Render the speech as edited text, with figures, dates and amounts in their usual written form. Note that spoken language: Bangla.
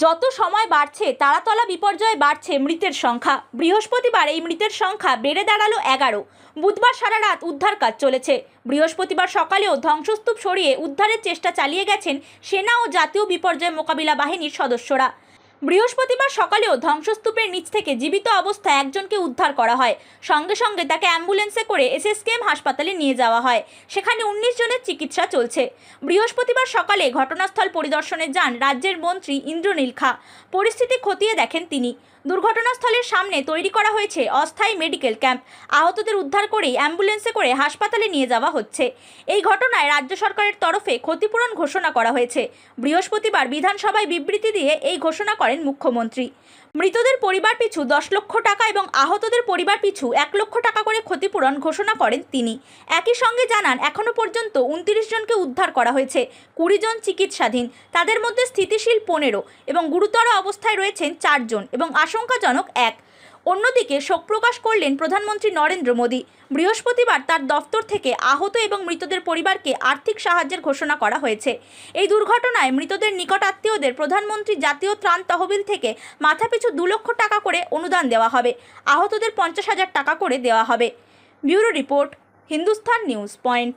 যত সময় বাড়ছে তারাতলা বিপর্যয়ে বাড়ছে মৃতের সংখ্যা। বৃহস্পতিবার এই মৃতের সংখ্যা বেড়ে দাঁড়ালো 11। বুধবার সারা রাত উদ্ধার কাজ চলেছে। বৃহস্পতিবার সকালেও ধ্বংসস্তূপ সরিয়ে উদ্ধারের চেষ্টা চালিয়ে গেছেন সেনা ও জাতীয় বিপর্যয় মোকাবিলা বাহিনীর সদস্যরা। বৃহস্পতিবার সকালেও ধ্বংসস্তূপের নিচ থেকে জীবিত অবস্থায় একজনকে উদ্ধার করা হয়। সঙ্গে সঙ্গে তাকে অ্যাম্বুলেন্সে করে এসএসকেএম হাসপাতালে নিয়ে যাওয়া হয়। সেখানে 19 জনের চিকিৎসা চলছে। বৃহস্পতিবার সকালে ঘটনাস্থল পরিদর্শনে যান রাজ্যের মন্ত্রী ইন্দ্রনীল খা। পরিস্থিতি খতিয়ে দেখেন তিনি। দুর্ঘটনাস্থলের সামনে তৈরি করা হয়েছে অস্থায়ী মেডিকেল ক্যাম্প। আহতদের উদ্ধার করেই অ্যাম্বুলেন্সে করে হাসপাতালে নিয়ে যাওয়া হচ্ছে। এই ঘটনায় রাজ্য সরকারের তরফে ক্ষতিপূরণ ঘোষণা করা হয়েছে। বৃহস্পতিবার বিধানসভায় বিবৃতি দিয়ে এই ঘোষণা করেন মুখ্যমন্ত্রী। মৃতদের পরিবার পিছু 10 লক্ষ টাকা এবং আহতদের পরিবার পিছু 1 লক্ষ টাকা করে ক্ষতিপূরণ ঘোষণা করেন তিনি। একই সঙ্গে জানান, এখনো পর্যন্ত 29 জনকে উদ্ধার করা হয়েছে। 20 জন চিকিৎসাধীন, তাদের মধ্যে স্থিতিশীল 15 এবং গুরুতর অবস্থায় রয়েছেন 4 জন এবং আশঙ্কাজনক 1। অন্যদিকে শোক প্রকাশ করলেন প্রধানমন্ত্রী নরেন্দ্র মোদী। বৃহস্পতিবার তার দফতর থেকে আহত এবং মৃতদের পরিবারকে আর্থিক সাহায্যের ঘোষণা করা হয়েছে। এই দুর্ঘটনায় মৃতদের নিকট আত্মীয়দের প্রধানমন্ত্রী জাতীয় ত্রাণ তহবিল থেকে মাথাপিছু 2 লক্ষ টাকা করে অনুদান দেওয়া হবে। আহতদের 50,000 টাকা করে দেওয়া হবে। Bureau report, Hindustan news point.